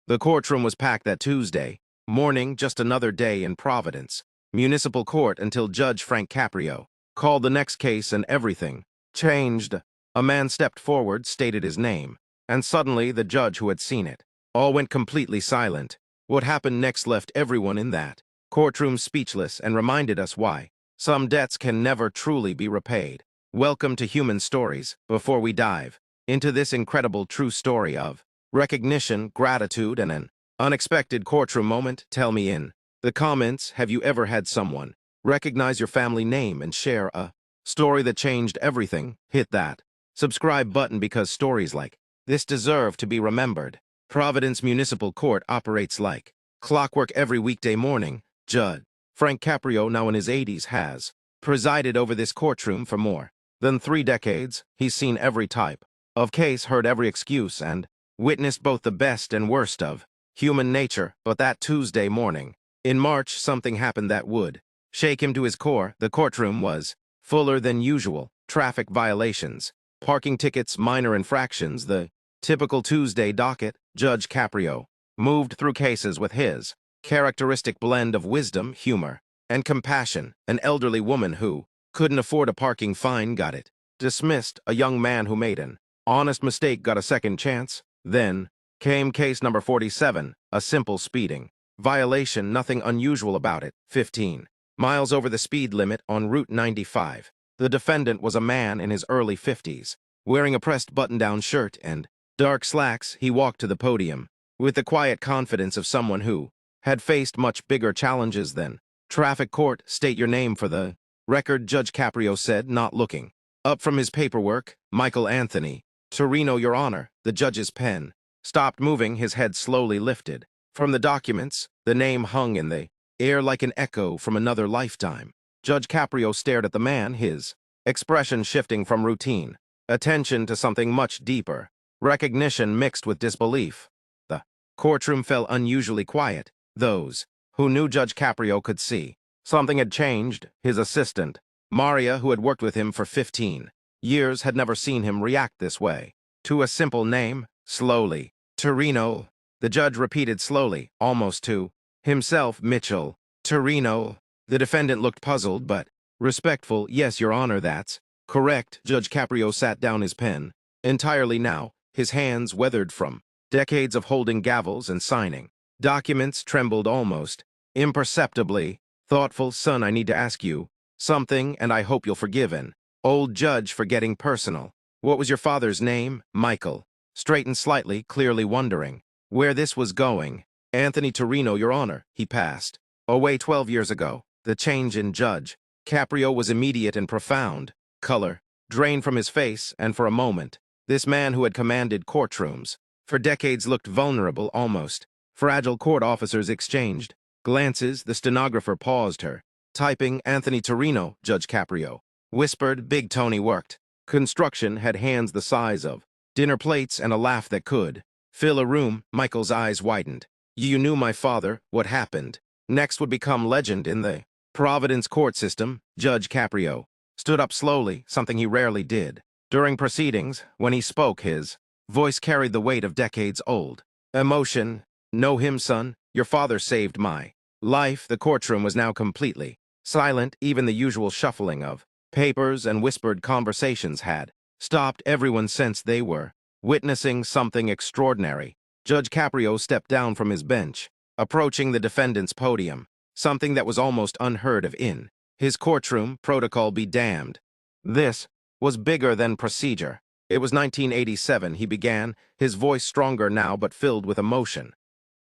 The courtroom was packed that Tuesday morning, just another day in Providence Municipal Court until Judge Frank Caprio called the next case and everything changed. A man stepped forward, stated his name, and suddenly the judge who had seen it all went completely silent. What happened next left everyone in that courtroom speechless and reminded us why some debts can never truly be repaid. Welcome to Human Stories. Before we dive into this incredible true story of recognition, gratitude, and an unexpected courtroom moment, tell me in the comments, have you ever had someone recognize your family name and share a story that changed everything? Hit that subscribe button because stories like this deserve to be remembered. Providence Municipal Court operates like clockwork every weekday morning. Judge Frank Caprio, now in his 80s, has presided over this courtroom for more than 3 decades. He's seen every type of case, heard every excuse, and witnessed both the best and worst of human nature. But that Tuesday morning in March, something happened that would shake him to his core. The courtroom was fuller than usual. Traffic violations, parking tickets, minor infractions, the typical Tuesday docket. Judge Caprio moved through cases with his characteristic blend of wisdom, humor, and compassion. An elderly woman who couldn't afford a parking fine got it dismissed. A young man who made an honest mistake got a second chance. Then came case number 47, a simple speeding violation, nothing unusual about it. 15 miles over the speed limit on Route 95. The defendant was a man in his early 50s, wearing a pressed button-down shirt and dark slacks. He walked to the podium with the quiet confidence of someone who had faced much bigger challenges than traffic court. State your name for the record, Judge Caprio said, not looking up from his paperwork. Michael Anthony Torino, Your Honor. The judge's pen stopped moving, his head slowly lifted from the documents. The name hung in the air like an echo from another lifetime. Judge Caprio stared at the man, his expression shifting from routine attention to something much deeper, recognition mixed with disbelief. The courtroom fell unusually quiet. Those who knew Judge Caprio could see something had changed. His assistant, Maria, who had worked with him for 15 years, had never seen him react this way to a simple name. Slowly, Torino, the judge repeated slowly, almost to himself. Mitchell Torino. The defendant looked puzzled but respectful. Yes, Your Honor, that's correct. Judge Caprio sat down his pen entirely now, his hands weathered from decades of holding gavels and signing documents, trembled almost imperceptibly. Thoughtful, son, I need to ask you something, and I hope you'll forgive an old judge for getting personal. What was your father's name? Michael straightened slightly, clearly wondering where this was going. Anthony Torino, Your Honor. He passed away 12 years ago. The change in Judge Caprio was immediate and profound. Color drained from his face, and for a moment, this man who had commanded courtrooms for decades looked vulnerable, almost fragile. Court officers exchanged glances. The stenographer paused her typing. Anthony Torino, Judge Caprio whispered. Big Tony worked construction, had hands the size of dinner plates and a laugh that could fill a room. Michael's eyes widened. You knew my father. What happened next would become legend in the Providence court system. Judge Caprio stood up slowly, something he rarely did during proceedings. When he spoke, his voice carried the weight of decades-old emotion. Know him, son. Your father saved my life. The courtroom was now completely silent. Even the usual shuffling of papers and whispered conversations had stopped. Everyone sensed they were witnessing something extraordinary. Judge Caprio stepped down from his bench, approaching the defendant's podium, something that was almost unheard of in his courtroom. Protocol be damned. This was bigger than procedure. It was 1987, he began, his voice stronger now but filled with emotion.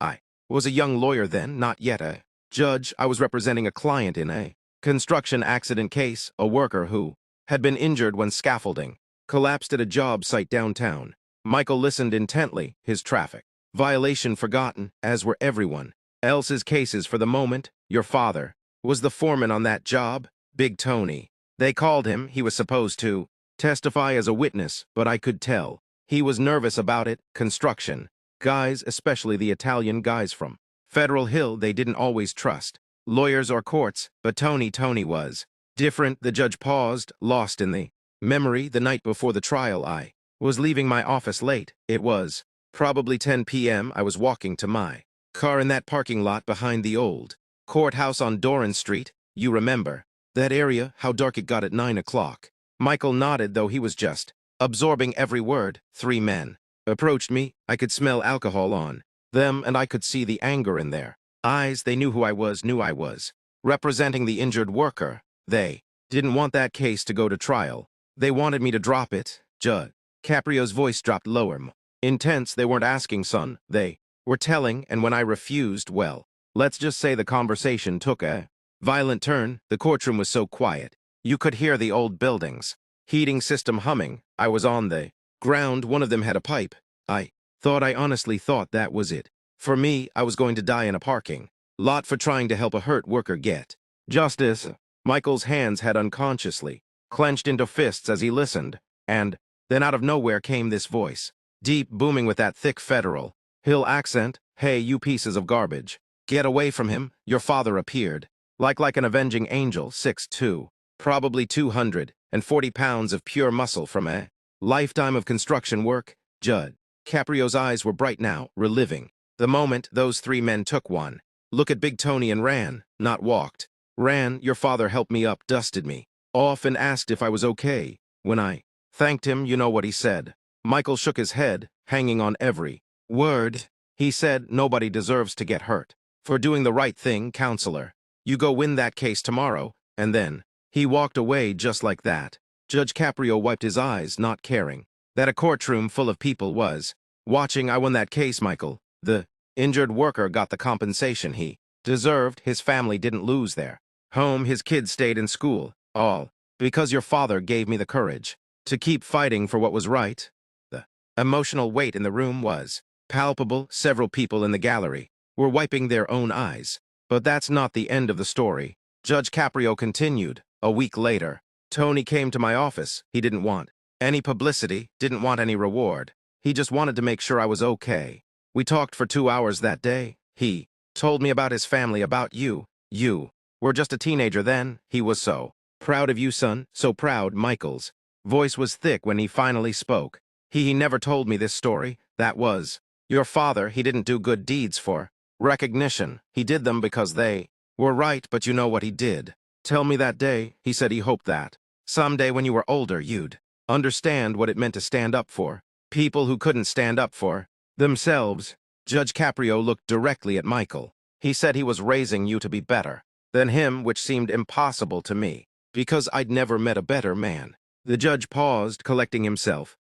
I was a young lawyer then, not yet a judge. I was representing a client in a construction accident case, a worker who had been injured when scaffolding collapsed at a job site downtown. Michael listened intently, his traffic violation forgotten, as were everyone else's cases for the moment. Your father was the foreman on that job, Big Tony. They called him. He was supposed to testify as a witness, but I could tell he was nervous about it. Construction guys, especially the Italian guys from Federal Hill, they didn't always trust lawyers or courts, but Tony was different. The judge paused, lost in the memory. The night before the trial, I was leaving my office late. It was Probably 10 p.m. I was walking to my car in that parking lot behind the old courthouse on Doran Street. You remember that area, how dark it got at 9 o'clock. Michael nodded, though he was just absorbing every word. 3 men approached me. I could smell alcohol on them, and I could see the anger in their eyes. They knew who I was, knew I was representing the injured worker. They didn't want that case to go to trial. They wanted me to drop it. Judge Caprio's voice dropped lower. Intense. They weren't asking, son. They were telling, and when I refused, well, let's just say the conversation took a violent turn. The courtroom was so quiet. You could hear the old building's heating system humming. I was on the ground. One of them had a pipe. I honestly thought that was it. For me, I was going to die in a parking lot for trying to help a hurt worker get justice. Michael's hands had unconsciously clenched into fists as he listened, and then out of nowhere came this voice, deep, booming with that thick federal hill accent. Hey, you pieces of garbage. Get away from him. Your father appeared. Like an avenging angel, 6'2", probably 240 pounds of pure muscle from a lifetime of construction work. Judge Caprio's eyes were bright now, reliving the moment those 3 men took one look at Big Tony and ran, not walked. Ran. Your father helped me up, dusted me off, and asked if I was okay. When I thanked him, you know what he said. Michael shook his head, hanging on every word. He said, nobody deserves to get hurt for doing the right thing, counselor. You go win that case tomorrow. And then he walked away just like that. Judge Caprio wiped his eyes, not caring that a courtroom full of people was watching. I won that case, Michael. The injured worker got the compensation he deserved. His family didn't lose their home. His kids stayed in school. All because your father gave me the courage to keep fighting for what was right. The emotional weight in the room was palpable. Several people in the gallery were wiping their own eyes. But that's not the end of the story. Judge Caprio continued. A week later, Tony came to my office. He didn't want any publicity, didn't want any reward. He just wanted to make sure I was okay. We talked for 2 hours that day. He told me about his family, about you. You were just a teenager then. He was so proud of you, son, so proud. Michael's voice was thick when he finally spoke. He never told me this story. That was your father. He didn't do good deeds for recognition. He did them because they were right, but you know what he did. Tell me that day. He said he hoped that someday when you were older you'd understand what it meant to stand up for people who couldn't stand up for themselves. Judge Caprio looked directly at Michael. He said he was raising you to be better than him, which seemed impossible to me, because I'd never met a better man. The judge paused, collecting himself.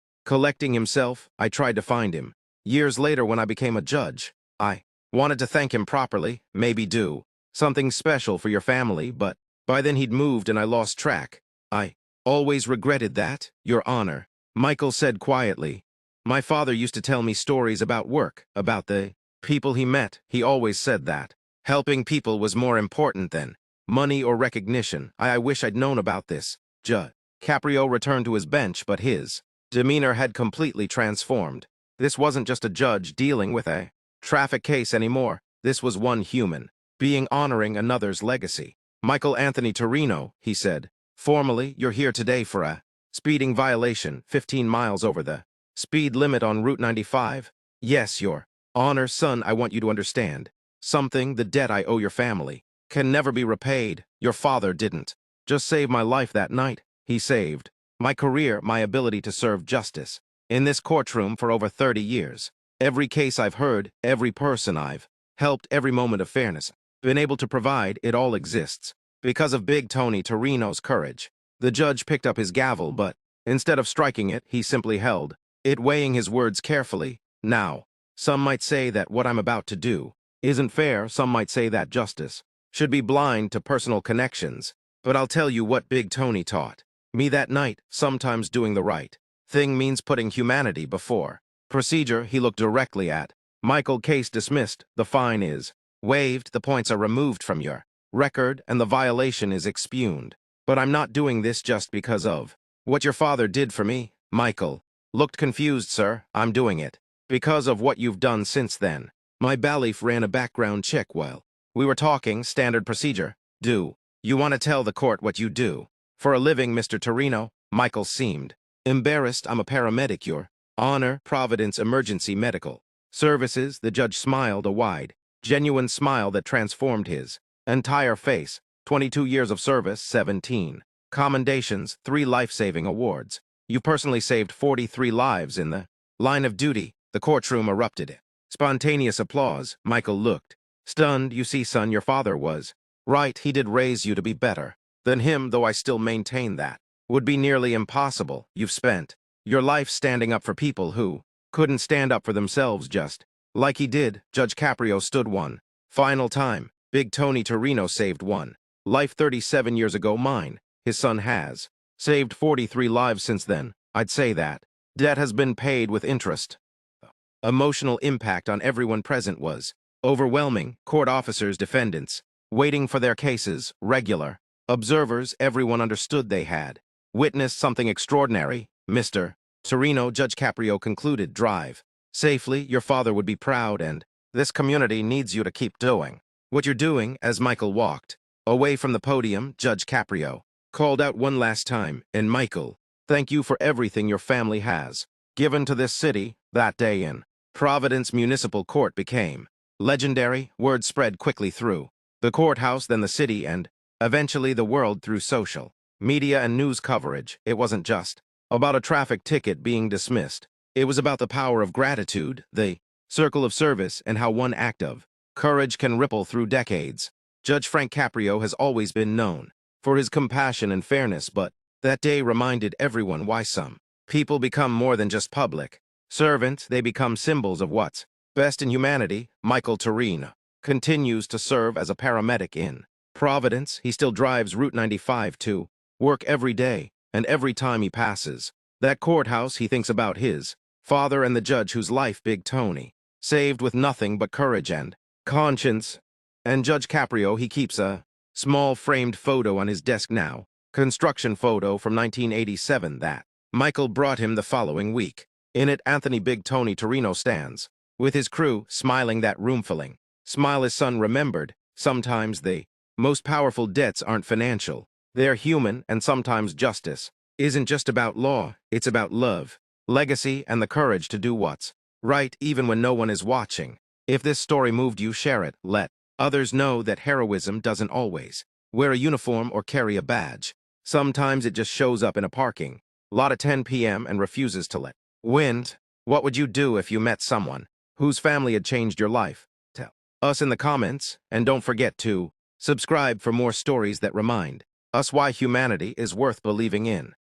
I tried to find him. Years later, when I became a judge, I wanted to thank him properly, maybe do something special for your family, but by then he'd moved and I lost track. I always regretted that, Your Honor. Michael said quietly. My father used to tell me stories about work, about the people he met. He always said that helping people was more important than money or recognition. I wish I'd known about this. Judge Caprio returned to his bench, but his demeanor had completely transformed. This wasn't just a judge dealing with a traffic case anymore. This was one human being honoring another's legacy. Michael Anthony Torino, he said, formally, you're here today for a speeding violation, 15 miles over the speed limit on Route 95. Yes, Your Honor, son, I want you to understand something. The debt I owe your family can never be repaid. Your father didn't just save my life that night. He saved my career, my ability to serve justice in this courtroom for over 30 years. Every case I've heard, every person I've helped, every moment of fairness been able to provide, it all exists because of Big Tony Torino's courage. The judge picked up his gavel, but instead of striking it, he simply held it, weighing his words carefully. Now, some might say that what I'm about to do isn't fair. Some might say that justice should be blind to personal connections. But I'll tell you what Big Tony taught me that night. Sometimes doing the right thing means putting humanity before procedure. He looked directly at Michael. Case dismissed. The fine is waived. The points are removed from your record, and the violation is expuned. But I'm not doing this just because of what your father did for me. Michael looked confused. Sir, I'm doing it because of what you've done since then. My bailiff ran a background check while we were talking. Standard procedure. Do you want to tell the court what you do for a living, Mr. Torino? Michael seemed embarrassed. I'm a paramedic, Your Honor, Providence Emergency Medical Services. The judge smiled a wide, genuine smile that transformed his entire face. 22 years of service, 17 commendations, 3 life-saving awards. You personally saved 43 lives in the line of duty. The courtroom erupted. Spontaneous applause. Michael looked stunned. You see, son, your father was right. He did raise you to be better than him, though I still maintain that would be nearly impossible. You've spent your life standing up for people who couldn't stand up for themselves, just like he did. Judge Caprio stood one final time. Big Tony Torino saved one life 37 years ago. Mine, his son, has saved 43 lives since then. I'd say that debt has been paid with interest. Emotional impact on everyone present was overwhelming. Court officers, defendants, waiting for their cases, regular observers, everyone understood they had witnessed something extraordinary. Mr. Torino, Judge Caprio concluded, drive safely. Your father would be proud, and this community needs you to keep doing what you're doing. As Michael walked away from the podium, Judge Caprio called out one last time, and Michael, thank you for everything your family has given to this city. That day in Providence Municipal Court became legendary. Word spread quickly through the courthouse, then the city, and eventually the world through social media and news coverage. It wasn't just about a traffic ticket being dismissed. It was about the power of gratitude, the circle of service, and how one act of courage can ripple through decades. Judge Frank Caprio has always been known for his compassion and fairness, but that day reminded everyone why some people become more than just public servants. They become symbols of what's best in humanity. Michael Torino continues to serve as a paramedic in Providence. He still drives Route 95 to work every day, and every time he passes that courthouse, he thinks about his father and the judge whose life Big Tony saved with nothing but courage and conscience. And Judge Caprio, he keeps a small framed photo on his desk now, construction photo from 1987 that Michael brought him the following week. In it, Anthony Big Tony Torino stands with his crew, smiling that room-filling smile his son remembered. Sometimes the most powerful debts aren't financial, they're human, and sometimes justice isn't just about law, it's about love, legacy, and the courage to do what's right even when no one is watching. If this story moved you, share it. Let others know that heroism doesn't always wear a uniform or carry a badge. Sometimes it just shows up in a parking lot at 10 p.m. and refuses to let wind. What would you do if you met someone whose family had changed your life? Tell us in the comments, and don't forget to subscribe for more stories that remind us why humanity is worth believing in.